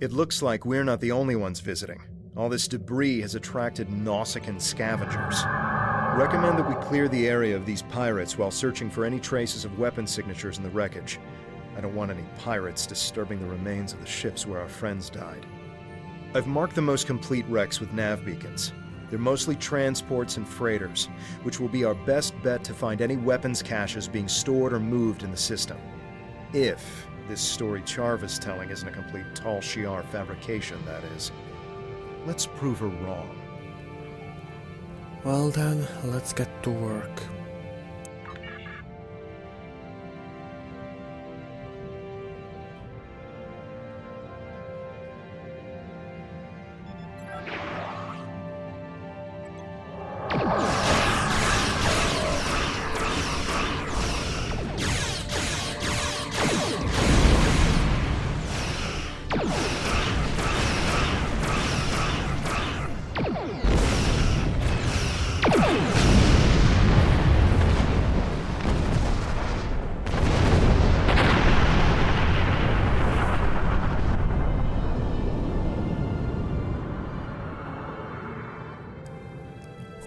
It looks like we're not the only ones visiting. All this debris has attracted Nausicaan scavengers. Recommend that we clear the area of these pirates while searching for any traces of weapon signatures in the wreckage. I don't want any pirates disturbing the remains of the ships where our friends died. I've marked the most complete wrecks with nav beacons. They're mostly transports and freighters, which will be our best bet to find any weapons caches being stored or moved in the system. If this story Charva's telling isn't a complete Tal Shiar fabrication, that is. Let's prove her wrong. Well then, let's get to work.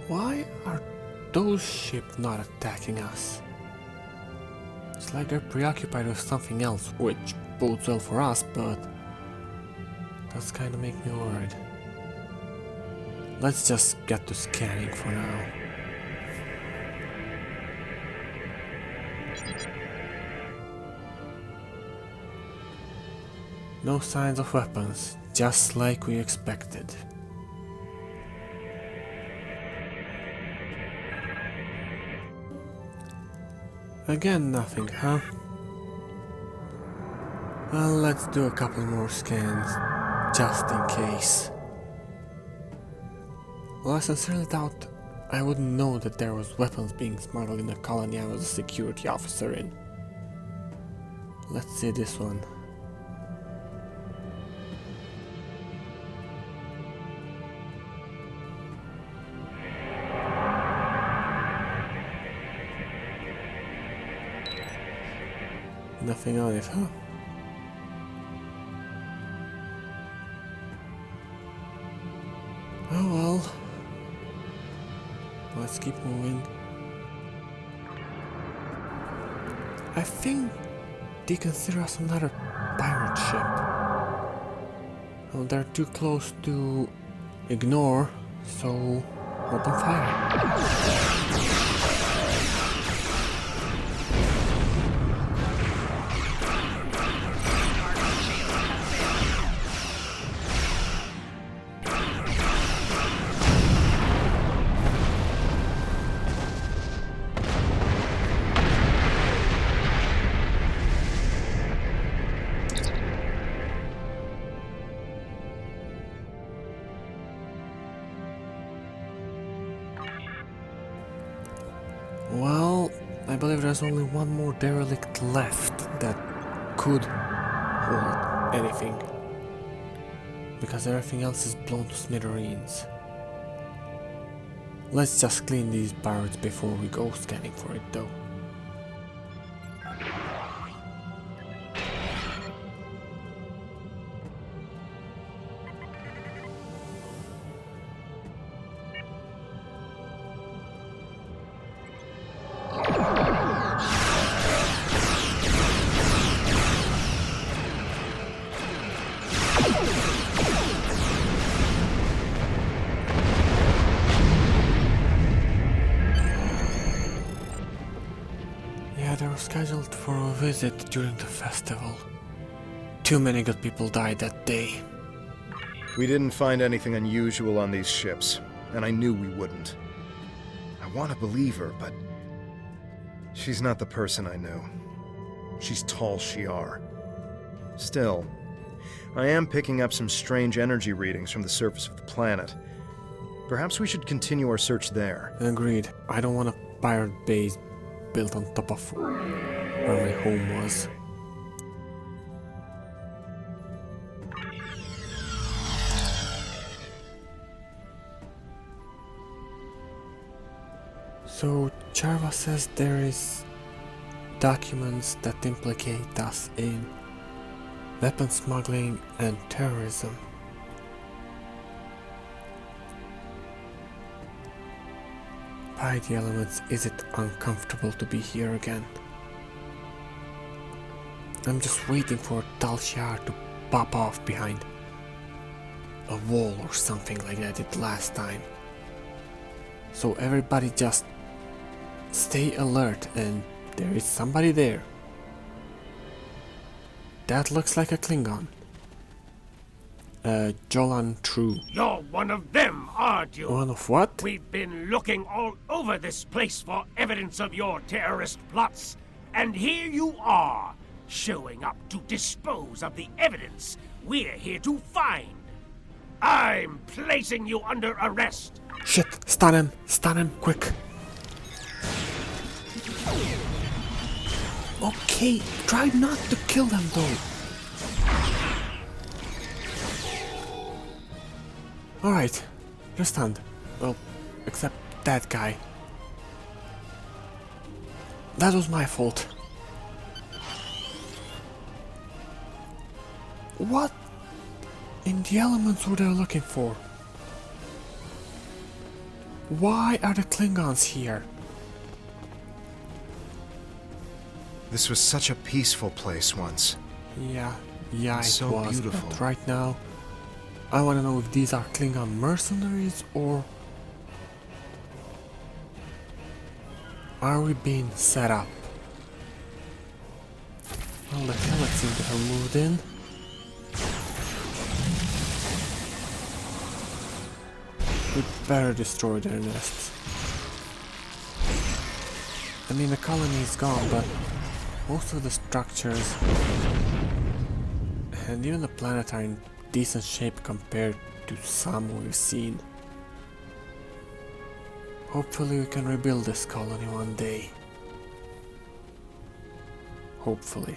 Why are those ships not attacking us? It's like they're preoccupied with something else, which bodes well for us, but does kinda make me worried. Let's just get to scanning for now. No signs of weapons, just like we expected. Again, nothing, huh? Well, let's do a couple more scans, just in case. Well, I sincerely doubt I wouldn't know that there was weapons being smuggled in the colony I was a security officer in. Let's see this one. Nothing on it, huh? Oh well. Let's keep moving. I think they consider us another pirate ship. Well, they're too close to ignore, so open fire. Well, I believe there's only one more derelict left that could hold anything, because everything else is blown to smithereens. Let's just clean these pirates before we go scanning for it though. They were scheduled for a visit during the festival. Too many good people died that day. We didn't find anything unusual on these ships, and I knew we wouldn't. I want to believe her, but she's not the person I knew. She's Tal Shiar. Still, I am picking up some strange energy readings from the surface of the planet. Perhaps we should continue our search there. Agreed. I don't want a pirate base built on top of where my home was. So Charva says there is documents that implicate us in weapon smuggling and terrorism. By the elements, is it uncomfortable to be here again? I'm just waiting for Talshar to pop off behind a wall or something like I did last time. So everybody just stay alert, and there is somebody there. That looks like a Klingon. Jolan True. You're one of them, aren't you? One of what? We've been looking all over this place for evidence of your terrorist plots, and here you are, showing up to dispose of the evidence we're here to find. I'm placing you under arrest. Shit! Stun him, quick! Okay, try not to kill them though. Alright, you're stunned. Well, except that guy. That was my fault. What in the elements were they looking for? Why are the Klingons here? This was such a peaceful place once. Yeah, it So was. beautiful. But right now, I want to know if these are Klingon mercenaries or are we being set up? Well, the pellets seem to have moved in. We better destroy their nests. I mean, the colony is gone, but most of the structures and even the planet are in decent shape compared to some we've seen. Hopefully we can rebuild this colony one day. Hopefully.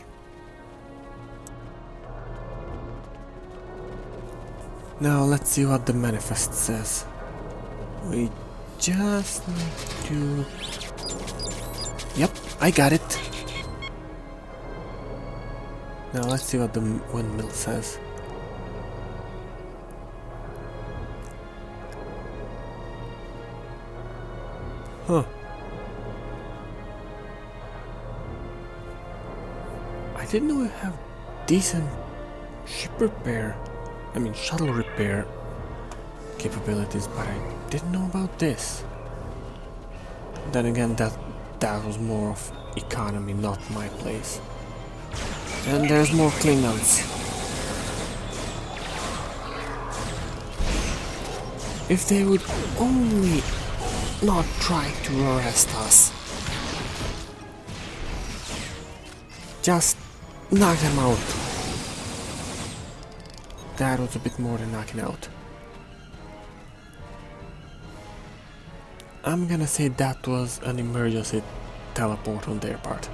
Now let's see what the manifest says. We just need to... Yep, I got it. Now let's see what the windmill says. Huh. I didn't know we have decent shuttle repair capabilities, but I didn't know about this. Then again, that was more of economy, not my place. And there's more Klingons. If they would only not try to arrest us. Just knock them out. That was a bit more than knocking out. I'm gonna say that was an emergency teleport on their part.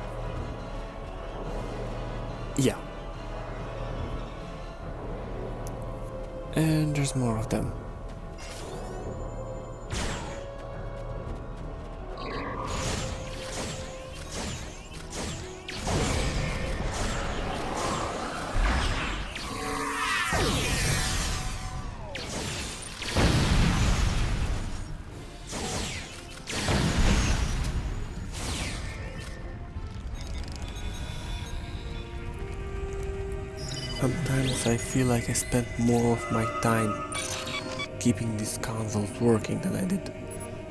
Yeah. And there's more of them. Sometimes I feel like I spent more of my time keeping these consoles working than I did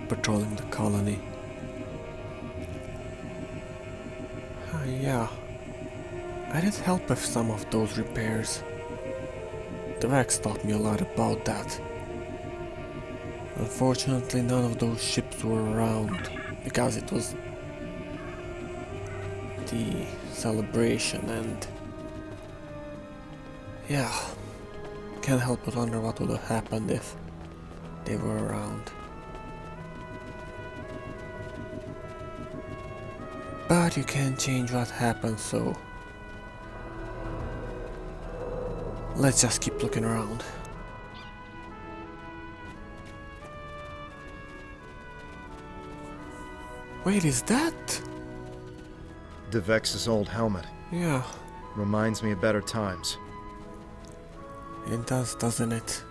patrolling the colony. Yeah, I did help with some of those repairs. The Vex taught me a lot about that. Unfortunately, none of those ships were around because it was the celebration, and yeah, can't help but wonder what would have happened if they were around. But you can't change what happened, so let's just keep looking around. Wait, is that? DeVex's old helmet. Yeah. Reminds me of better times. It does, doesn't it?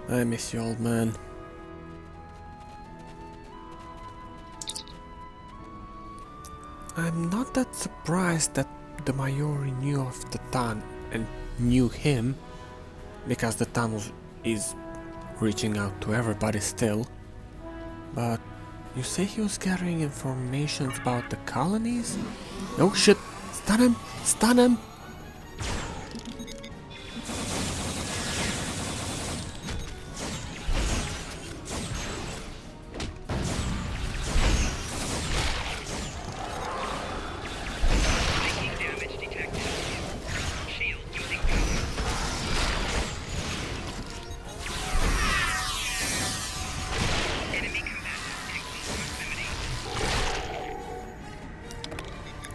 I miss you, old man. I'm not that surprised that the Maori knew of the Tan and knew him, because the Tan is reaching out to everybody still. But you say he was gathering information about the colonies? Oh shit! Stun him! Stun him!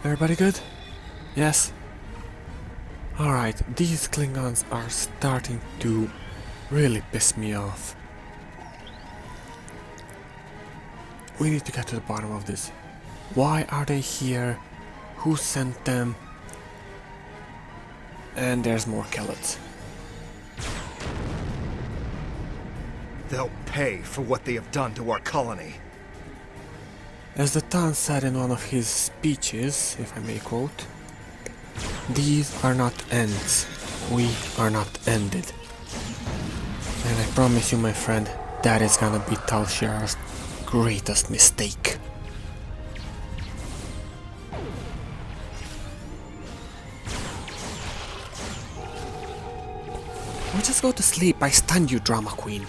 Everybody good? Yes? Alright, these Klingons are starting to really piss me off. We need to get to the bottom of this. Why are they here? Who sent them? And there's more Kellets. They'll pay for what they have done to our colony. As the Tan said in one of his speeches, if I may quote, "These are not ends, we are not ended." And I promise you, my friend, that is gonna be Tal Shiar's greatest mistake. Well, just go to sleep, I stunned you, drama queen.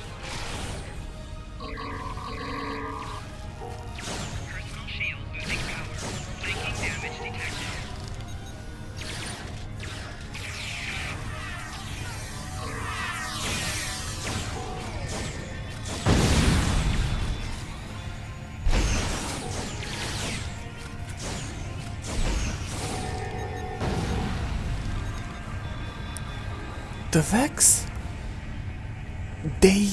The Vex? They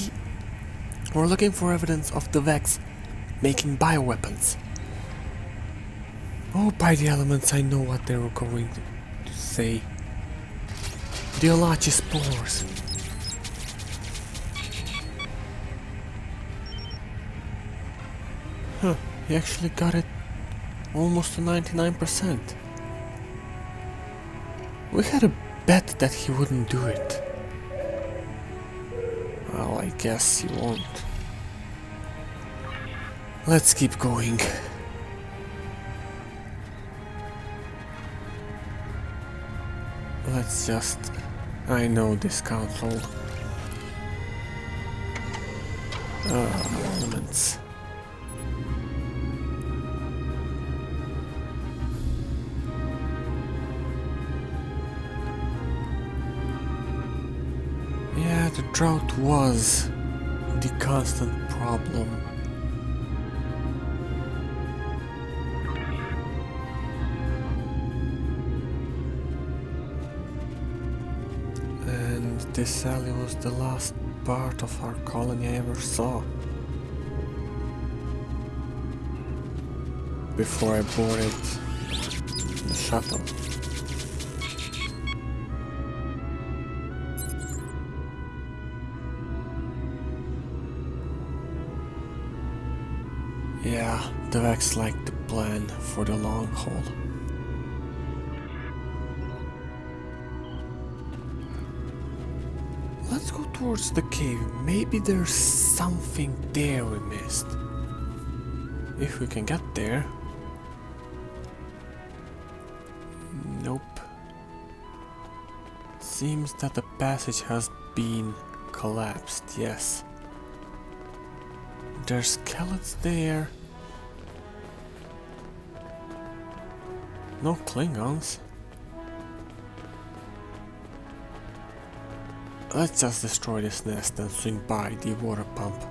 were looking for evidence of the Vex making bioweapons. Oh, by the elements, I know what they were going to say. The Olachi spores. Huh, he actually got it almost to 99%. We had a bet that he wouldn't do it. Well, I guess he won't. Let's keep going. Let's just... I know this council. Elements. Yeah, the drought was the constant problem. And this alley was the last part of our colony I ever saw. Before I boarded the shuttle. Yeah, the Vex liked the plan for the long haul. Let's go towards the cave. Maybe there's something there we missed. If we can get there. Nope. Seems that the passage has been collapsed, yes. There's skeletons there. No Klingons. Let's just destroy this nest and swing by the water pump.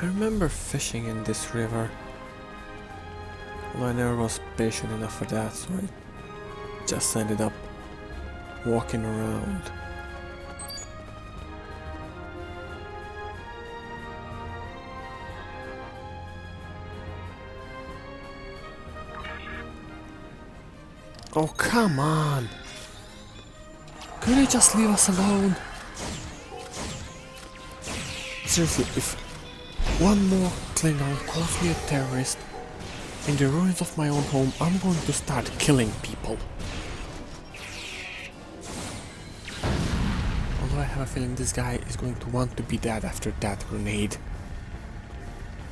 I remember fishing in this river. Well, I never was patient enough for that, so I just ended up walking around. Oh, come on! Could you just leave us alone? Seriously, if one more Klingon calls me a terrorist in the ruins of my own home, I'm going to start killing people. Although I have a feeling this guy is going to want to be dead after that grenade.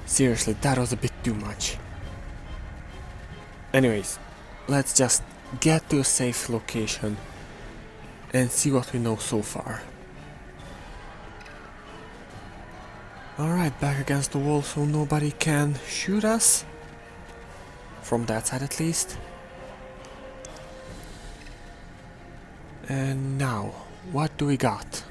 Seriously, that was a bit too much. Anyways, let's just get to a safe location and see what we know so far. Alright, back against the wall so nobody can shoot us. From that side at least. And now, what do we got?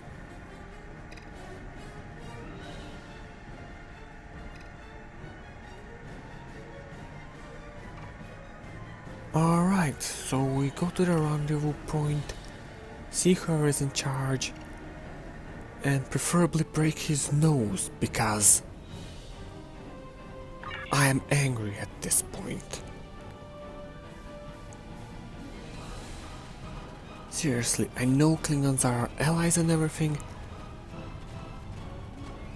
Alright, so we go to the rendezvous point, see whoever is in charge, and preferably break his nose, because I am angry at this point. Seriously, I know Klingons are our allies and everything,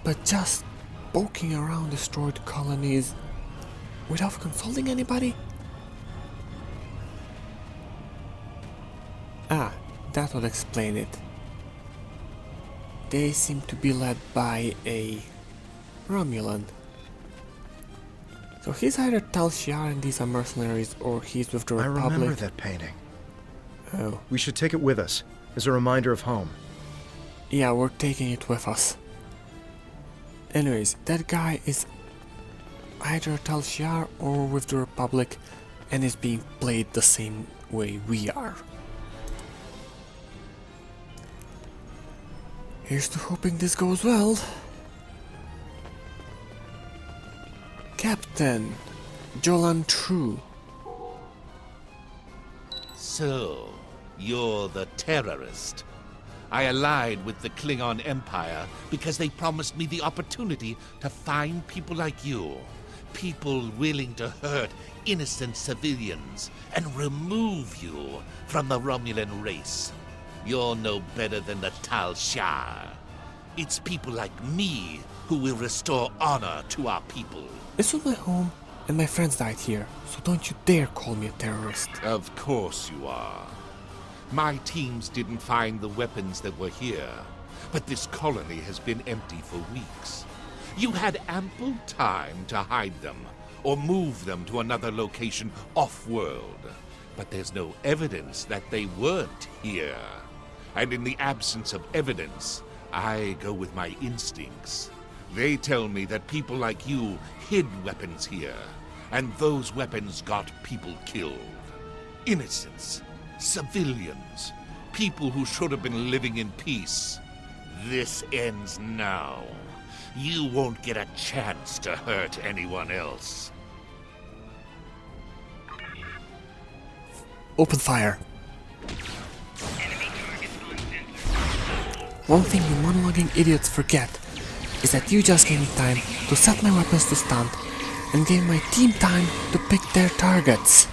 but just poking around destroyed colonies without consulting anybody? Ah, that would explain it. They seem to be led by a Romulan. So he's either Tal Shiar and these are mercenaries, or he's with the Republic. I remember that painting. Oh. We should take it with us, as a reminder of home. Yeah, we're taking it with us. Anyways, that guy is either Tal Shiar or with the Republic, and is being played the same way we are. Here's to hoping this goes well. Captain Jolan True. So, you're the terrorist. I allied with the Klingon Empire because they promised me the opportunity to find people like you. People willing to hurt innocent civilians and remove you from the Romulan race. You're no better than the Tal Shiar. It's people like me who will restore honor to our people. This was my home, and my friends died here, so don't you dare call me a terrorist. Of course you are. My teams didn't find the weapons that were here, but this colony has been empty for weeks. You had ample time to hide them, or move them to another location off-world. But there's no evidence that they weren't here. And in the absence of evidence, I go with my instincts. They tell me that people like you hid weapons here, and those weapons got people killed. Innocents, civilians, people who should have been living in peace. This ends now. You won't get a chance to hurt anyone else. Open fire. One thing you monologuing idiots forget is that you just gave me time to set my weapons to stun and gave my team time to pick their targets,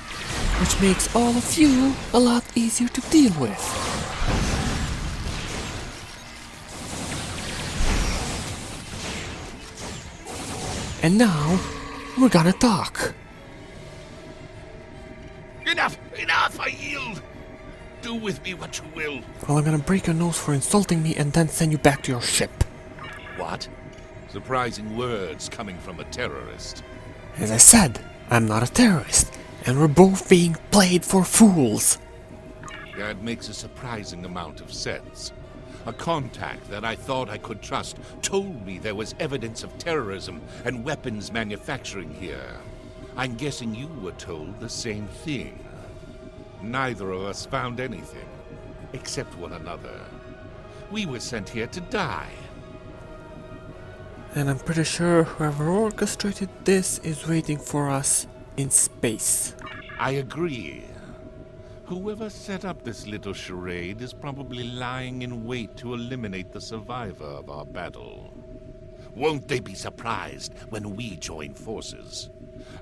which makes all of you a lot easier to deal with. And now, we're gonna talk. Enough! Enough! I yield! Do with me what you will. Well, I'm gonna break your nose for insulting me and then send you back to your ship. What? Surprising words coming from a terrorist. As I said, I'm not a terrorist, and we're both being played for fools. That makes a surprising amount of sense. A contact that I thought I could trust told me there was evidence of terrorism and weapons manufacturing here. I'm guessing you were told the same thing. Neither of us found anything, except one another. We were sent here to die. And I'm pretty sure whoever orchestrated this is waiting for us in space. I agree. Whoever set up this little charade is probably lying in wait to eliminate the survivor of our battle. Won't they be surprised when we join forces?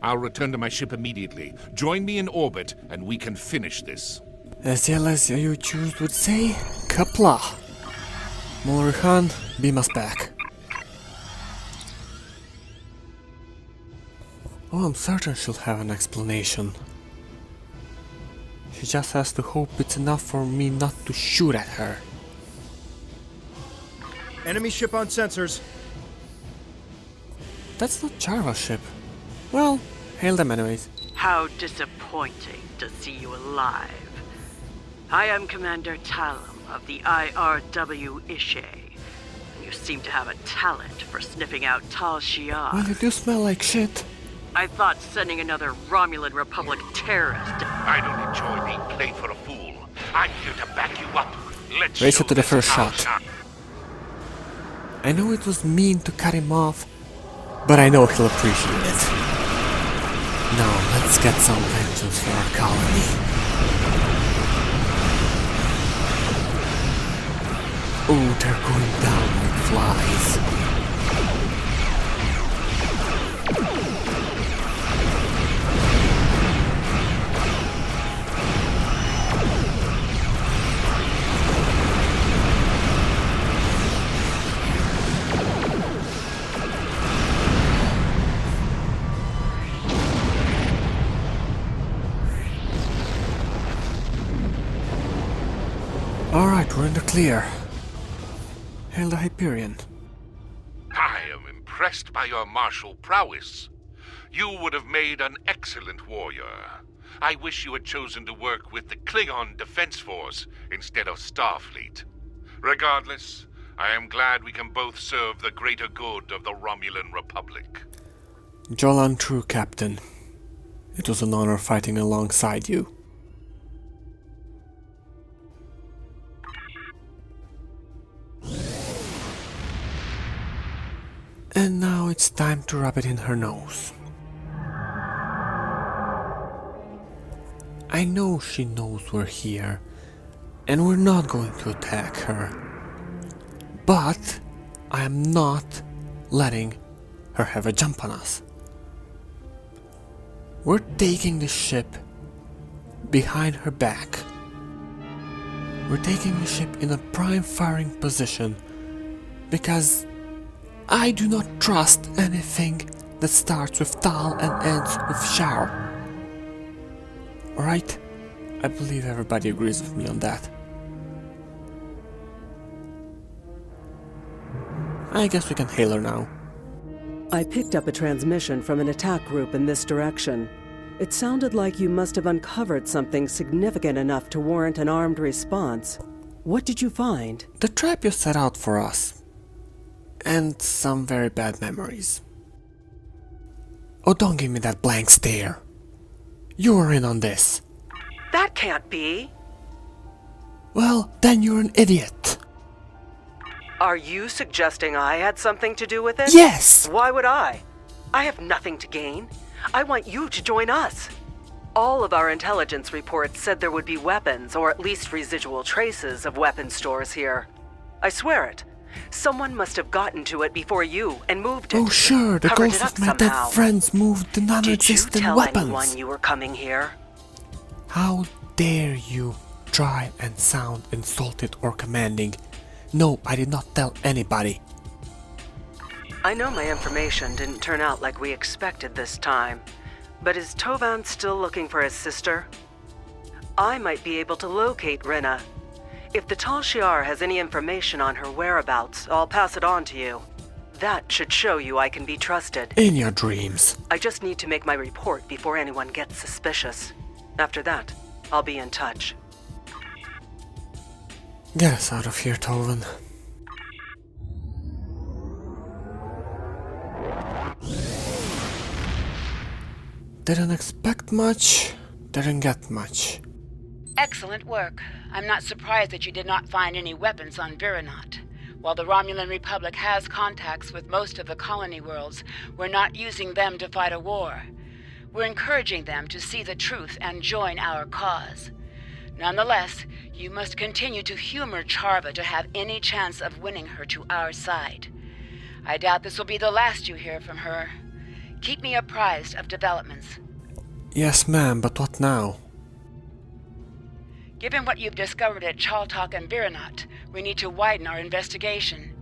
I'll return to my ship immediately. Join me in orbit, and we can finish this. As you choose would say, Kapla. Mallory Khan, beam us back. Oh, I'm certain she'll have an explanation. She just has to hope it's enough for me not to shoot at her. Enemy ship on sensors. That's not Jarva's ship. Well, hail them anyways. How disappointing to see you alive. I am Commander Talum of the IRW Ishe. You seem to have a talent for sniffing out Tal Shiar. Well, you do smell like shit. I thought sending another Romulan Republic terrorist. I don't enjoy being played for a fool. I'm here to back you up. Let's Race show it to the this first our shot. I know it was mean to cut him off, but I know he'll appreciate it. Now, let's get some vengeance for our colony. Oh, they're going down like flies. Alright, we're in the clear. Hail the Hyperion. I am impressed by your martial prowess. You would have made an excellent warrior. I wish you had chosen to work with the Klingon Defense Force instead of Starfleet. Regardless, I am glad we can both serve the greater good of the Romulan Republic. Jolan True, Captain. It was an honor fighting alongside you. And now it's time to rub it in her nose. I know she knows we're here, and we're not going to attack her. But I am not letting her have a jump on us. We're taking the ship behind her back. We're taking the ship in a prime firing position because I do not trust anything that starts with Tal and ends with Shao. Alright? I believe everybody agrees with me on that. I guess we can hail her now. I picked up a transmission from an attack group in this direction. It sounded like you must have uncovered something significant enough to warrant an armed response. What did you find? The trap you set out for us. And some very bad memories. Oh, don't give me that blank stare. You were in on this. That can't be. Well, then you're an idiot. Are you suggesting I had something to do with it? Yes! Why would I? I have nothing to gain. I want you to join us. All of our intelligence reports said there would be weapons, or at least residual traces of weapon stores here. I swear it. Someone must have gotten to it before you and moved it. Oh sure, the Covered ghosts it up of my somehow. dead friends moved the Did you non-existent tell weapons. anyone you were coming here? How dare you try and sound insulted or commanding? No, I did not tell anybody. I know my information didn't turn out like we expected this time, but is Tovan still looking for his sister? I might be able to locate Rinna. If the Tal Shiar has any information on her whereabouts, I'll pass it on to you. That should show you I can be trusted. In your dreams. I just need to make my report before anyone gets suspicious. After that, I'll be in touch. Get us out of here, Tovan. Didn't expect much, didn't get much. Excellent work. I'm not surprised that you did not find any weapons on Viranot. While the Romulan Republic has contacts with most of the colony worlds, we're not using them to fight a war. We're encouraging them to see the truth and join our cause. Nonetheless, you must continue to humor Charva to have any chance of winning her to our side. I doubt this will be the last you hear from her. Keep me apprised of developments. Yes, ma'am, but what now? Given what you've discovered at Chaltok and Viranot, we need to widen our investigation.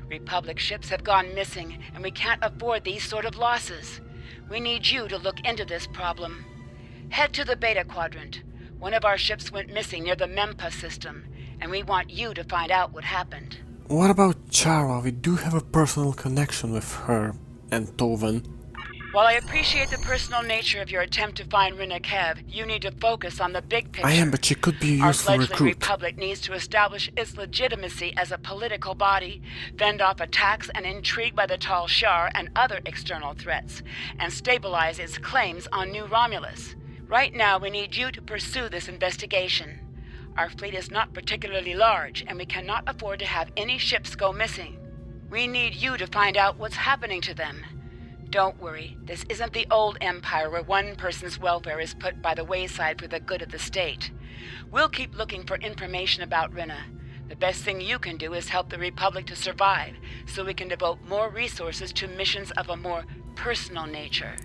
Republic ships have gone missing, and we can't afford these sort of losses. We need you to look into this problem. Head to the Beta Quadrant. One of our ships went missing near the Mempa system, and we want you to find out what happened. What about Charva? We do have a personal connection with her and Tovan. While I appreciate the personal nature of your attempt to find Rina Kev, you need to focus on the big picture. I am, but she could be a Our useful fledgling recruit. Republic needs to establish its legitimacy as a political body, fend off attacks and intrigue by the Tal Shar and other external threats, and stabilize its claims on New Romulus. Right now, we need you to pursue this investigation. Our fleet is not particularly large, and we cannot afford to have any ships go missing. We need you to find out what's happening to them. Don't worry, this isn't the old empire where one person's welfare is put by the wayside for the good of the state. We'll keep looking for information about Rina. The best thing you can do is help the Republic to survive, so we can devote more resources to missions of a more personal nature.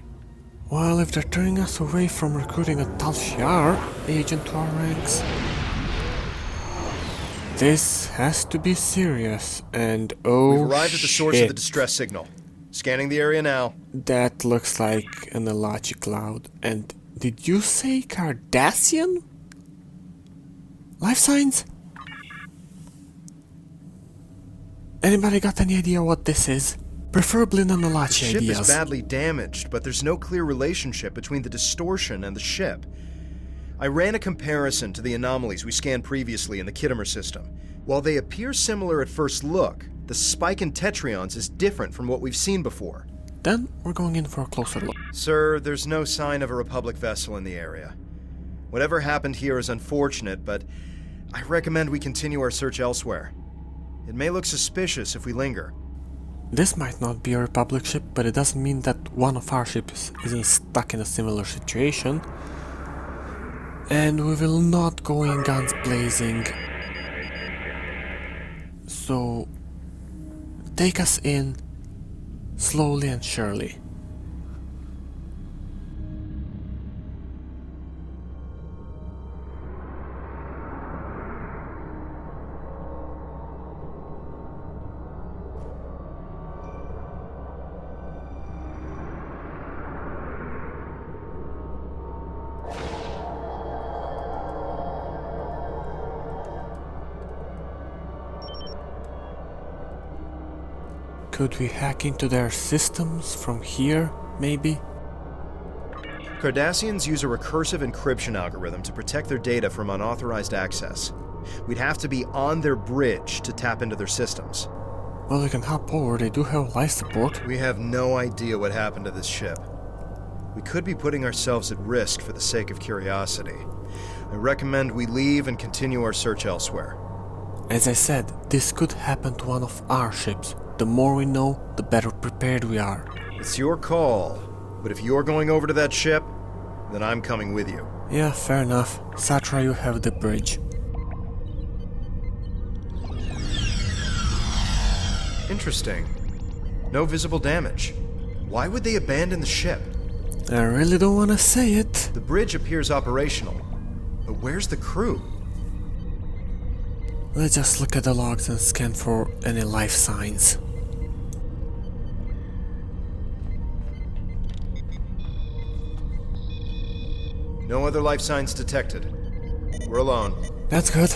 Well, if they're turning us away from recruiting a Tal Shiar agent to our ranks, this has to be serious, and We've arrived at the source of the distress signal. Scanning the area now. That looks like an Alachi cloud. And did you say Cardassian? Life signs? Anybody got any idea what this is? Preferably non-Alachi The ship ideas. is badly damaged, but there's no clear relationship between the distortion and the ship. I ran a comparison to the anomalies we scanned previously in the Kittimer system. While they appear similar at first look, the spike in tetrions is different from what we've seen before. Then we're going in for a closer look. Sir, there's no sign of a Republic vessel in the area. Whatever happened here is unfortunate, but I recommend we continue our search elsewhere. It may look suspicious if we linger. This might not be a Republic ship, but it doesn't mean that one of our ships isn't stuck in a similar situation. And we will not go in guns blazing. So take us in slowly and surely. Could we hack into their systems from here, maybe? Cardassians use a recursive encryption algorithm to protect their data from unauthorized access. We'd have to be on their bridge to tap into their systems. Well, we can hop over, they do have life support. We have no idea what happened to this ship. We could be putting ourselves at risk for the sake of curiosity. I recommend we leave and continue our search elsewhere. As I said, this could happen to one of our ships. The more we know, the better prepared we are. It's your call, but if you're going over to that ship, then I'm coming with you. Yeah, fair enough. Satra, you have the bridge. Interesting. No visible damage. Why would they abandon the ship? I really don't want to say it. The bridge appears operational, but where's the crew? Let's just look at the logs and scan for any life signs. No other life signs detected. We're alone. That's good.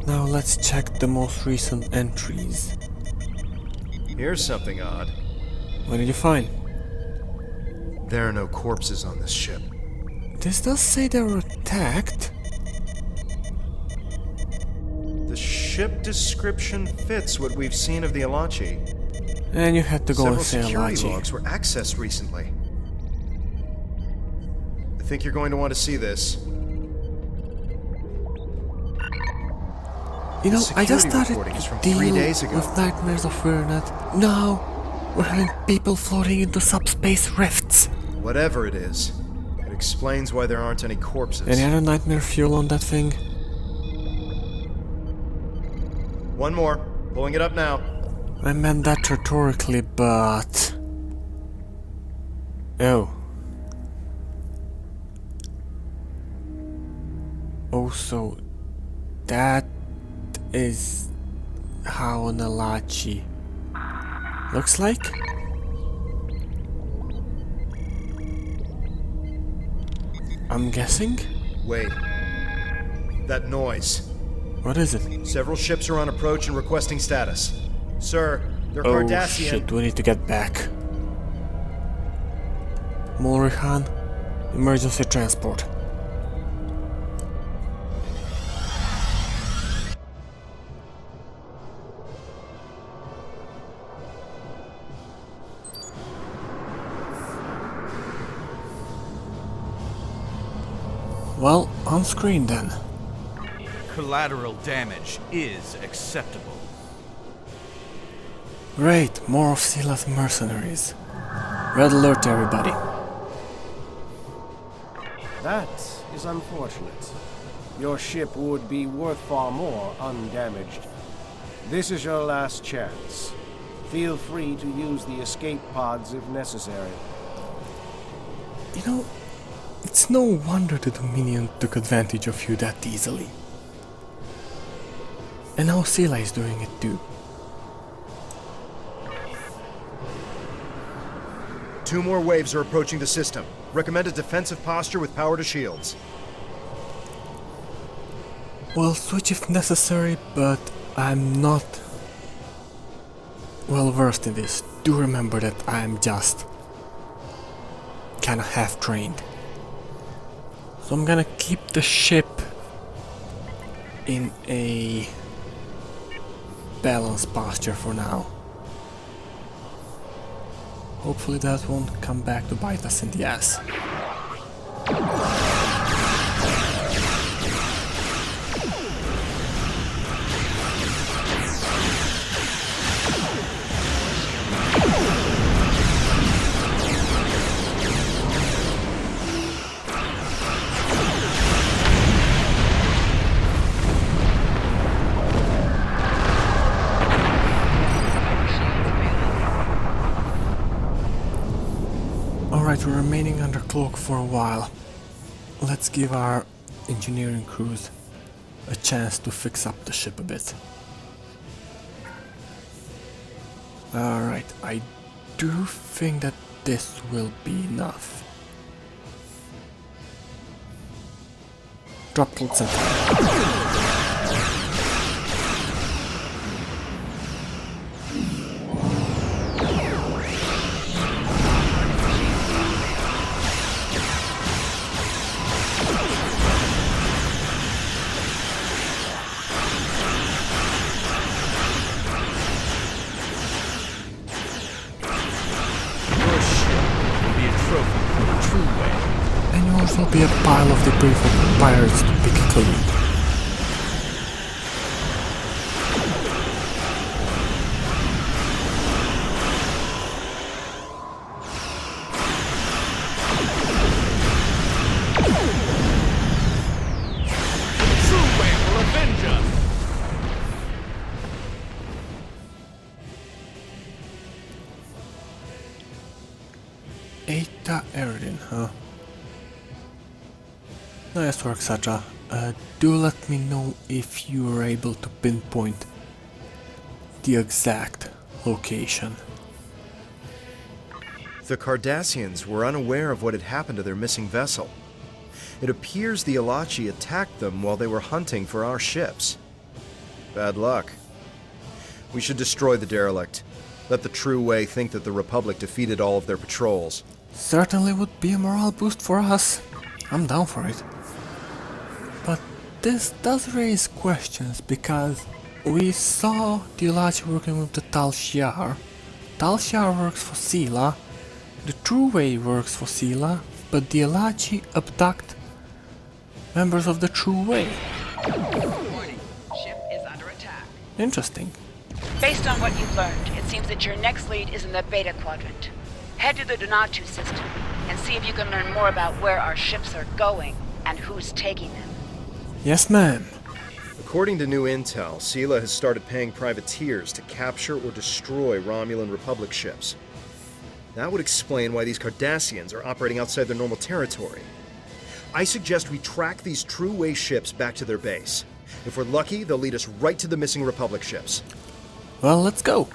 Now let's check the most recent entries. Here's something odd. What did you find? There are no corpses on this ship. This does say they were attacked. The ship description fits what we've seen of the Alachi. And you had to go Several and say security Alachi. logs were accessed recently. I think you're going to want to see this. You know, I just security started recording is to from deal 3 days ago. with nightmares of Vernet. Now, we're having people floating into subspace rifts. Whatever it is, it explains why there aren't any corpses. Any other nightmare fuel on that thing? One more. Pulling it up now. I meant that rhetorically, but... Oh. Oh, so... that is how an Alachi looks like? I'm guessing? Wait. That noise. What is it? Several ships are on approach and requesting status. Sir, they're Oh Cardassian. shit, we need to get back. Mulrihan, emergency transport. Well, on screen then. Collateral damage is acceptable. Great, more of Sila's mercenaries. Red alert, everybody. That is unfortunate. Your ship would be worth far more undamaged. This is your last chance. Feel free to use the escape pods if necessary. You know, it's no wonder the Dominion took advantage of you that easily. And now Sila is doing it too. 2 more waves are approaching the system. Recommend a defensive posture with power to shields. We'll switch if necessary, but I'm not well versed in this. Do remember that I'm just kinda half trained. So I'm gonna keep the ship in a balanced posture for now. Hopefully that won't come back to bite us in the ass. Alright, we're remaining under cloak for a while. Let's give our engineering crews a chance to fix up the ship a bit. Alright, I do think that this will be enough. Drop cloaks and will be a pile of debris for pirates to pick clean. True-Way will avenge us! Eta Eridin, huh? Nice work, Saja. Do let me know if you are able to pinpoint the exact location. The Cardassians were unaware of what had happened to their missing vessel. It appears the Alachi attacked them while they were hunting for our ships. Bad luck. We should destroy the derelict. Let the True Way think that the Republic defeated all of their patrols. Certainly would be a morale boost for us. I'm down for it. But this does raise questions because we saw the Alachi working with the Tal Shiar. Tal Shiar works for Sila, the True Way works for Sila, but the Alachi abduct members of the True Way. Warning, ship is under Interesting. Based on what you've learned, it seems that your next lead is in the Beta Quadrant. Head to the Donatu system and see if you can learn more about where our ships are going and who's taking them. Yes, ma'am. According to new intel, Sela has started paying privateers to capture or destroy Romulan Republic ships. That would explain why these Cardassians are operating outside their normal territory. I suggest we track these True-Way ships back to their base. If we're lucky, they'll lead us right to the missing Republic ships. Well, let's go.